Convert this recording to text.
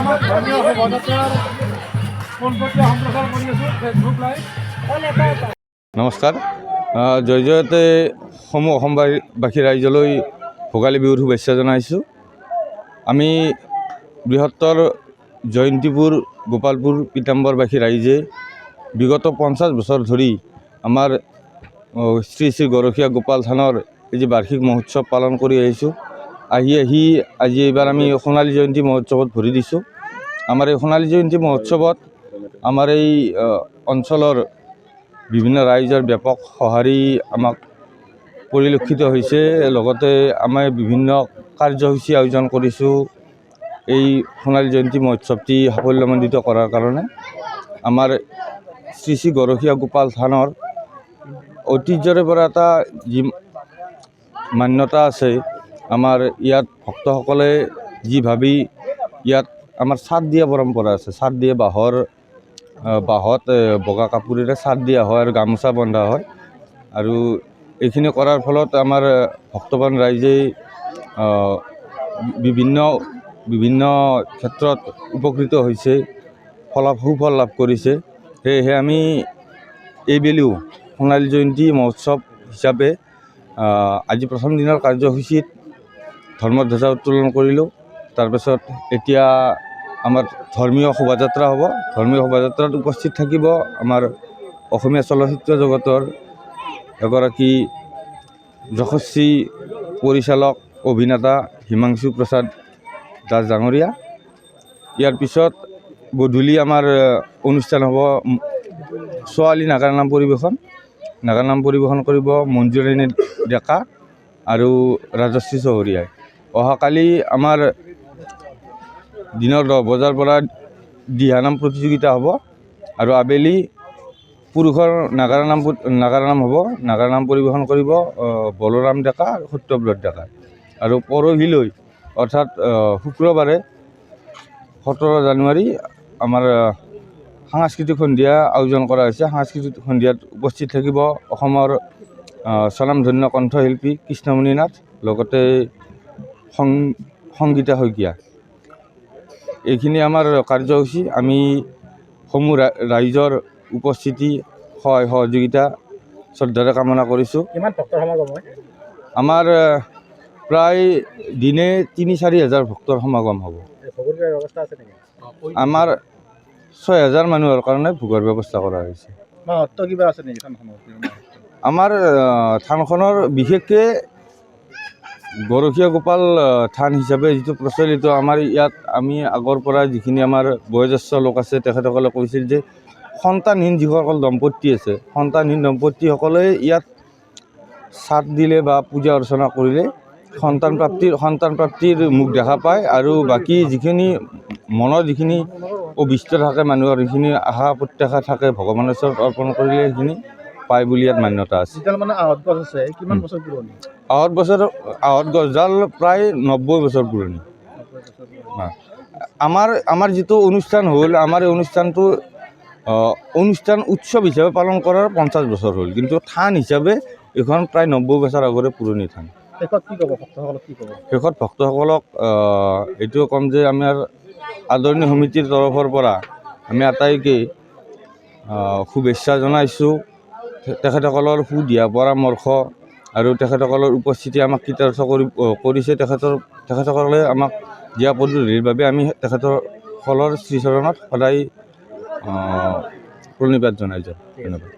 ধৰ্মীয় শোভাযাত্ৰাৰ পোনপটীয়া সম্প্ৰচাৰ কৰি আছোঁ ফেচবুক লাইভ। নমস্কাৰ। জয় জয়তে সমূহ অসমবাসী ৰাইজলৈ ভোগালী বিহুৰ শুভেচ্ছা জনাইছোঁ। আমি বৃহত্তৰ জয়ন্তীপুৰ গোপালপুৰ পীতাম্বৰবাসী ৰাইজে বিগত 50 বছৰ ধৰি আমাৰ শ্ৰী শ্ৰী গৰখীয়া গোপাল থানৰ এই যে বাৰ্ষিক মহোৎসৱ পালন কৰি আহিছোঁ। আজি এইবাৰ আমি সোণালী জয়ন্তী মহোৎসৱত ভৰি দিছোঁ। আমাৰ এই সোণালী জয়ন্তী মহোৎসৱত আমাৰ এই অঞ্চলৰ বিভিন্ন ৰাইজৰ ব্যাপক সঁহাৰি আমাক পৰিলক্ষিত হৈছে। লগতে আমি বিভিন্ন কাৰ্যসূচী আয়োজন কৰিছোঁ এই সোণালী জয়ন্তী মহোৎসৱটি সাফল্যমণ্ডিত কৰাৰ কাৰণে। আমাৰ শ্ৰী শ্ৰী গৰখীয়া গোপাল থানৰ ঐতিহ্যৰে পৰা এটা যি মান্যতা আছে, আমাৰ ইয়াত ভক্তসকলে যি ভাবি ইয়াত আমাৰ চাট দিয়া পৰম্পৰা আছে। চাট দিয়ে বাঁহত বগা কাপোৰেৰে চাট দিয়া হয় আৰু গামোচা বন্ধা হয়। আৰু এইখিনি কৰাৰ ফলত আমাৰ ভক্তবান ৰাইজে বিভিন্ন ক্ষেত্ৰত উপকৃত হৈছে, সুফল লাভ কৰিছে। সেয়েহে আমি এইবেলিও সোণালী জয়ন্তী মহোৎসৱ হিচাপে আজি প্ৰথম দিনৰ কাৰ্যসূচীত ধৰ্মধ্বজা উত্তোলন কৰিলোঁ। তাৰপিছত এতিয়া আমাৰ ধৰ্মীয় শোভাযাত্ৰা হ'ব। ধৰ্মীয় শোভাযাত্ৰাত উপস্থিত থাকিব আমাৰ অসমীয়া চলচ্চিত্ৰ জগতৰ এগৰাকী যশস্বী পৰিচালক অভিনেতা হিমাংশু প্ৰসাদ দাস ডাঙৰীয়া। ইয়াৰ পিছত গধূলি আমাৰ অনুষ্ঠান হ'ব ছোৱালী নাগাৰা নাম পৰিৱেশন কৰিব মঞ্জুৰাণী ডেকা আৰু ৰাজশ্ৰী চহৰীয়াই। অহাকালি আমাৰ দিনৰ 10 বজাৰ পৰা দিহানাম প্ৰতিযোগিতা হ'ব আৰু আবেলি পুৰুষৰ নাগাৰা নাম হ'ব। নাগাৰা নাম পৰিৱেশন কৰিব বলোৰাম ডেকা আৰু সত্যব্ৰত ডেকা। আৰু পৰহিলৈ অৰ্থাৎ শুক্ৰবাৰে 17 জানুৱাৰী আমাৰ সাংস্কৃতিক সন্ধিয়া আয়োজন কৰা হৈছে। সাংস্কৃতিক সন্ধিয়াত উপস্থিত থাকিব অসমৰ স্বনামধন্য কণ্ঠশিল্পী কৃষ্ণমণি নাথ, লগতে সংগীতা শইকীয়া। এইখিনি আমাৰ কাৰ্যসূচী। আমি সমূহ ৰাইজৰ উপস্থিতি সহায় সহযোগিতা শ্ৰদ্ধাৰে কামনা কৰিছোঁ। কিমান ভক্তৰ সমাগম হয়? আমাৰ প্ৰায় দিনে 3-4 হাজাৰ ভক্তৰ সমাগম হ'ব। ব্যৱস্থা আছে নেকি? আমাৰ 6,000 মানুহৰ কাৰণে ভোগৰ ব্যৱস্থা কৰা হৈছে। কিবা আছে নেকি? আমাৰ থানখনৰ বিশেষকৈ গৰখীয়া গোপাল থান হিচাপে যিটো প্ৰচলিত, আমাৰ ইয়াত আমি আগৰ পৰা যিখিনি আমাৰ বয়োজ্যেষ্ঠ লোক আছে তেখেতসকলে কৈছিল যে সন্তানহীন যিসকল দম্পতি আছে, সন্তানহীন দম্পতিসকলে ইয়াত চাট দিলে বা পূজা অৰ্চনা কৰিলে সন্তান প্ৰাপ্তিৰ মুখ দেখা পায়। আৰু বাকী যিখিনি মনৰ যিখিনি অভিষ্ট থাকে মানুহৰ, যিখিনি আশা প্ৰত্যাশা থাকে ভগৱানৰ ওচৰত অৰ্পণ কৰিলে সেইখিনি পায় বুলি ইয়াত মান্যতা আছে। মানে আহঁত গছ আছে, কিমান বছৰ পুৰণি? আহঁত গছডাল প্ৰায় 90 বছৰ পুৰণি। আমাৰ যিটো অনুষ্ঠান হ'ল, আমাৰ এই অনুষ্ঠানটো অনুষ্ঠান উৎসৱ হিচাপে পালন কৰাৰ 50 বছৰ হ'ল, কিন্তু থান হিচাপে এইখন প্ৰায় 90 বছৰ আগৰে পুৰণি থান। শেষত কি ক'ব ভক্তসকলক? শেষত ভক্তসকলক এইটোও ক'ম যে আমাৰ আদৰণি সমিতিৰ তৰফৰ পৰা আমি আটাইকে শুভেচ্ছা জনাইছোঁ। তেখেতসকলৰ সুদিহা পৰামৰ্শ আৰু তেখেতসকলৰ উপস্থিতি আমাক কৃতাৰ্থ কৰিছে। তেখেতসকলে আমাক দিয়া পদ্ধতিৰ বাবে আমি তেখেতসকলৰ শ্ৰীচৰণত সদায় প্ৰণিপাত জনাই যাওঁ। ধন্যবাদ।